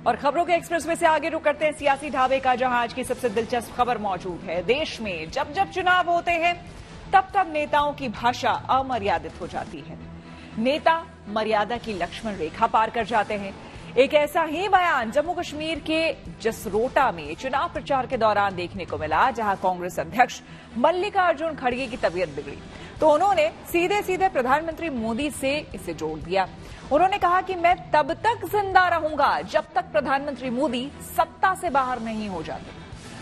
और खबरों के एक्सप्रेस में से आगे रुक करते हैं सियासी ढाबे का, जहां आज की सबसे दिलचस्प खबर मौजूद है। देश में जब जब चुनाव होते हैं तब तब नेताओं की भाषा अमर्यादित हो जाती है। नेता मर्यादा की लक्ष्मण रेखा पार कर जाते हैं। एक ऐसा ही बयान जम्मू कश्मीर के जसरोटा में चुनाव प्रचार के दौरान देखने को मिला, जहां कांग्रेस अध्यक्ष मल्लिकार्जुन खड़गे की तबीयत बिगड़ी तो उन्होंने सीधे सीधे प्रधानमंत्री मोदी से इसे जोड़ दिया। उन्होंने कहा कि मैं तब तक जिंदा रहूंगा जब तक प्रधानमंत्री मोदी सत्ता से बाहर नहीं हो जाते।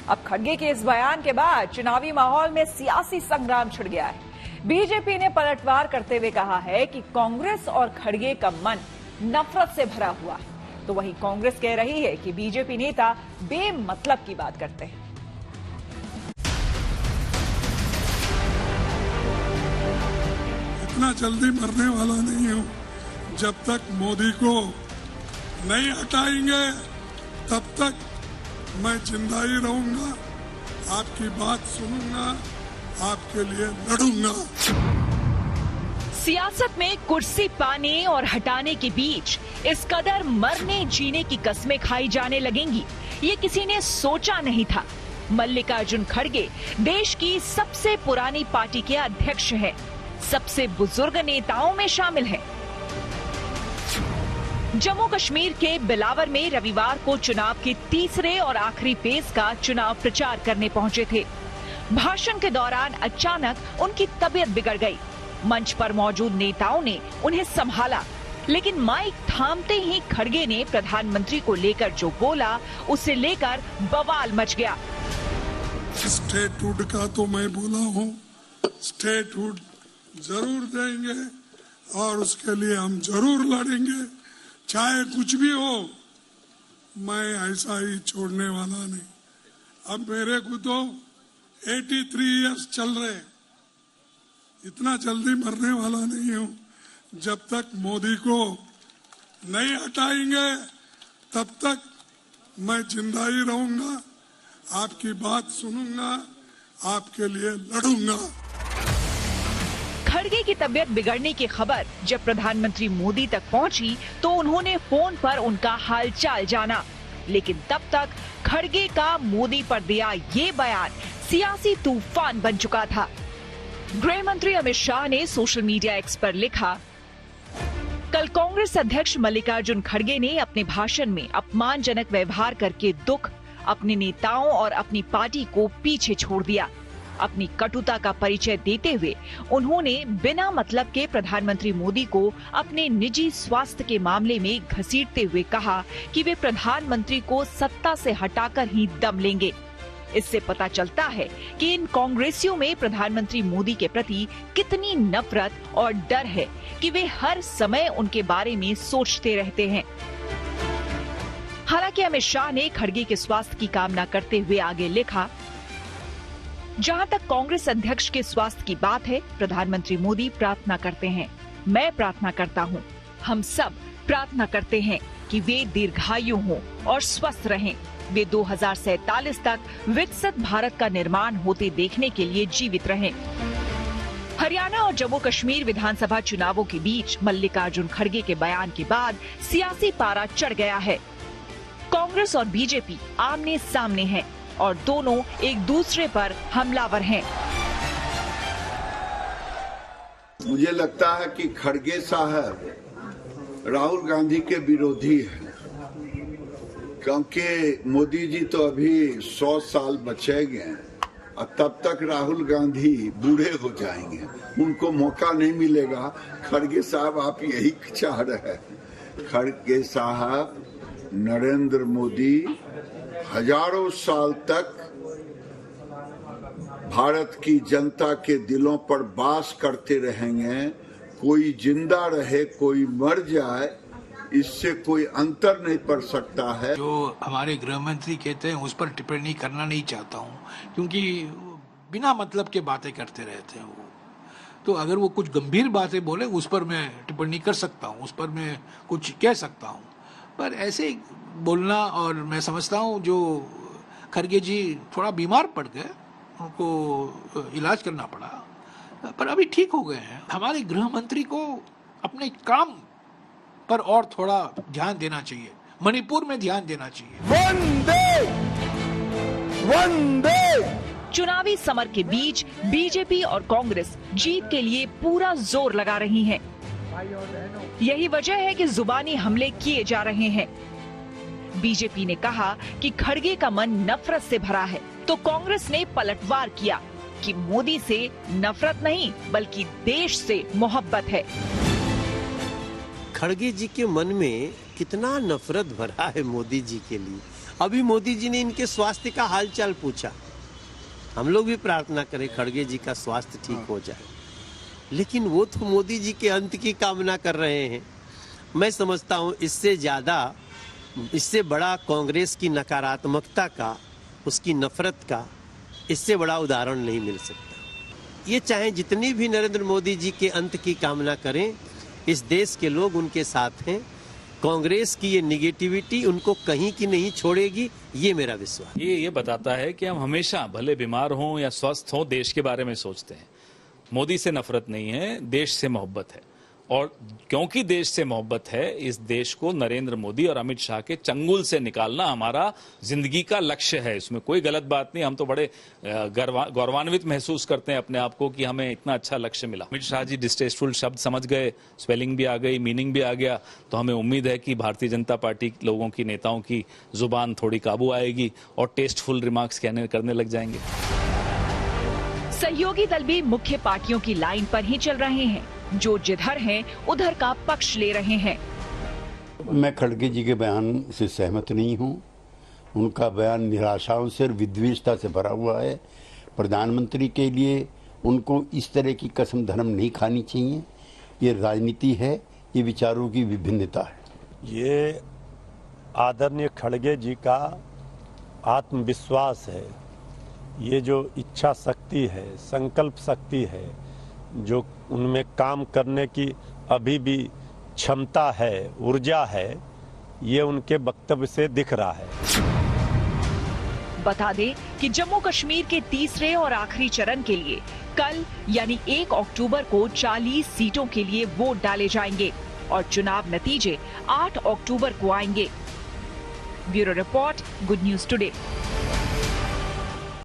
अब खड़गे के इस बयान के बाद चुनावी माहौल में सियासी संग्राम छिड़ गया है। बीजेपी ने पलटवार करते हुए कहा है कि कांग्रेस और खड़गे का मन नफरत से भरा हुआ है, तो वहीं कांग्रेस कह रही है कि बीजेपी नेता बेमतलब की बात करते हैं। इतना जल्दी मरने वाला नहीं हूं। जब तक मोदी को नहीं हटाएंगे तब तक मैं जिंदा ही रहूंगा, आपकी बात सुनूंगा, आपके लिए लड़ूंगा। सियासत में कुर्सी पाने और हटाने के बीच इस कदर मरने जीने की कस्में खाई जाने लगेंगी, ये किसी ने सोचा नहीं था। मल्लिकार्जुन खड़गे देश की सबसे पुरानी पार्टी के अध्यक्ष हैं, सबसे बुजुर्ग नेताओं में शामिल हैं। जम्मू कश्मीर के बिलावर में रविवार को चुनाव के तीसरे और आखिरी फेज का चुनाव प्रचार करने पहुंचे थे। भाषण के दौरान अचानक उनकी तबीयत बिगड़ गई। मंच पर मौजूद नेताओं ने उन्हें संभाला, लेकिन माइक थामते ही खड़गे ने प्रधानमंत्री को लेकर जो बोला उसे लेकर बवाल मच गया। स्टेटहुड का तो मैं बोला हूँ, स्टेटहुड जरूर देंगे और उसके लिए हम जरूर लड़ेंगे, चाहे कुछ भी हो। मैं ऐसा ही छोड़ने वाला नहीं। अब मेरे को तो 83 इयर्स चल रहे, इतना जल्दी मरने वाला नहीं हूं। जब तक मोदी को नहीं हटाएंगे तब तक मैं जिंदा ही रहूंगा, आपकी बात सुनूंगा, आपके लिए लड़ूंगा। खड़गे की तबीयत बिगड़ने की खबर जब प्रधानमंत्री मोदी तक पहुंची तो उन्होंने फोन पर उनका हालचाल जाना, लेकिन तब तक खड़गे का मोदी पर दिया ये बयान सियासी तूफान बन चुका था। गृह मंत्री अमित शाह ने सोशल मीडिया एक्स पर लिखा, कल कांग्रेस अध्यक्ष मल्लिकार्जुन खड़गे ने अपने भाषण में अपमानजनक व्यवहार करके दुख, अपने नेताओं और अपनी पार्टी को पीछे छोड़ दिया। अपनी कटुता का परिचय देते हुए उन्होंने बिना मतलब के प्रधानमंत्री मोदी को अपने निजी स्वास्थ्य के मामले में घसीटते हुए कहा कि वे प्रधानमंत्री को सत्ता से हटाकर ही दम लेंगे। इससे पता चलता है कि इन कांग्रेसियों में प्रधानमंत्री मोदी के प्रति कितनी नफरत और डर है कि वे हर समय उनके बारे में सोचते रहते हैं। हालांकि अमित शाह ने खड़गे के स्वास्थ्य की कामना करते हुए आगे लिखा, जहां तक कांग्रेस अध्यक्ष के स्वास्थ्य की बात है, प्रधानमंत्री मोदी प्रार्थना करते हैं, मैं प्रार्थना करता हूं, हम सब प्रार्थना करते हैं कि वे दीर्घायु हों और स्वस्थ रहें। वे 2047 तक विकसित भारत का निर्माण होते देखने के लिए जीवित रहें। हरियाणा और जम्मू कश्मीर विधानसभा चुनावों के बीच मल्लिकार्जुन खड़गे के बयान के बाद सियासी पारा चढ़ गया है। कांग्रेस और बीजेपी आमने सामने हैं और दोनों एक दूसरे पर हमलावर हैं। मुझे लगता है कि खड़गे साहब राहुल गांधी के विरोधी हैं, क्योंकि मोदी जी तो अभी 100 साल बचेंगे और तब तक राहुल गांधी बूढ़े हो जाएंगे, उनको मौका नहीं मिलेगा। खड़गे साहब आप यही चाह रहे हैं। खड़गे साहब नरेंद्र मोदी हजारों साल तक भारत की जनता के दिलों पर वास करते रहेंगे। कोई जिंदा रहे, कोई मर जाए, इससे कोई अंतर नहीं पड़ सकता है। जो हमारे गृह मंत्री कहते हैं उस पर टिप्पणी करना नहीं चाहता हूं, क्योंकि बिना मतलब के बातें करते रहते हैं वो। तो अगर वो कुछ गंभीर बातें बोले उस पर मैं टिप्पणी कर सकता हूं, उस पर मैं कुछ कह सकता हूं, पर ऐसे बोलना, और मैं समझता हूं जो खड़गे जी थोड़ा बीमार पड़ गए, उनको इलाज करना पड़ा, पर अभी ठीक हो गए हैं। हमारे गृह मंत्री को अपने काम पर और थोड़ा ध्यान देना चाहिए। मणिपुर में ध्यान देना चाहिए। चुनावी समर के बीच बीजेपी और कांग्रेस जीत के लिए पूरा जोर लगा रही हैं। यही वजह है कि जुबानी हमले किए जा रहे हैं। बीजेपी ने कहा कि खड़गे का मन नफरत से भरा है, तो कांग्रेस ने पलटवार किया कि मोदी से नफरत नहीं बल्कि देश से मोहब्बत है। खड़गे जी के मन में कितना नफरत भरा है मोदी जी के लिए। अभी मोदी जी ने इनके स्वास्थ्य का हालचाल पूछा। हम लोग भी प्रार्थना करें खड़गे जी का स्वास्थ्य ठीक हो जाए, लेकिन वो तो मोदी जी के अंत की कामना कर रहे हैं। मैं समझता हूँ इससे बड़ा कांग्रेस की नकारात्मकता का, उसकी नफरत का इससे बड़ा उदाहरण नहीं मिल सकता। ये चाहे जितनी भी नरेंद्र मोदी जी के अंत की कामना करें, इस देश के लोग उनके साथ हैं। कांग्रेस की ये निगेटिविटी उनको कहीं की नहीं छोड़ेगी, ये मेरा विश्वास। ये बताता है कि हम हमेशा भले बीमार हों या स्वस्थ हों देश के बारे में सोचते हैं। मोदी से नफरत नहीं है, देश से मोहब्बत है। और क्योंकि देश से मोहब्बत है, इस देश को नरेंद्र मोदी और अमित शाह के चंगुल से निकालना हमारा जिंदगी का लक्ष्य है। इसमें कोई गलत बात नहीं। हम तो बड़े गौरवान्वित महसूस करते हैं अपने आप को कि हमें इतना अच्छा लक्ष्य मिला। अमित शाह जी डिस्टेस्टफुल शब्द समझ गए, स्पेलिंग भी आ गई, मीनिंग भी आ गया, तो हमें उम्मीद है कि भारतीय जनता पार्टी लोगों की, नेताओं की जुबान थोड़ी काबू आएगी और टेस्टफुल रिमार्क्स करने लग जाएंगे। सहयोगी दल भी मुख्य पार्टियों की लाइन पर ही चल रहे हैं, जो जिधर हैं उधर का पक्ष ले रहे हैं। मैं खड़गे जी के बयान से सहमत नहीं हूं। उनका बयान निराशाओं से और विद्वेषता से भरा हुआ है। प्रधानमंत्री के लिए उनको इस तरह की कसम धर्म नहीं खानी चाहिए। ये राजनीति है, ये विचारों की विभिन्नता है। ये आदरणीय खड़गे जी का आत्मविश्वास है, ये जो इच्छा शक्ति है, संकल्प शक्ति है, जो उनमें काम करने की अभी भी क्षमता है, ऊर्जा है, ये उनके वक्तव्य से दिख रहा है। बता दें कि जम्मू कश्मीर के तीसरे और आखिरी चरण के लिए कल यानी 1 अक्टूबर को 40 सीटों के लिए वोट डाले जाएंगे और चुनाव नतीजे 8 अक्टूबर को आएंगे। Bureau report, good news today.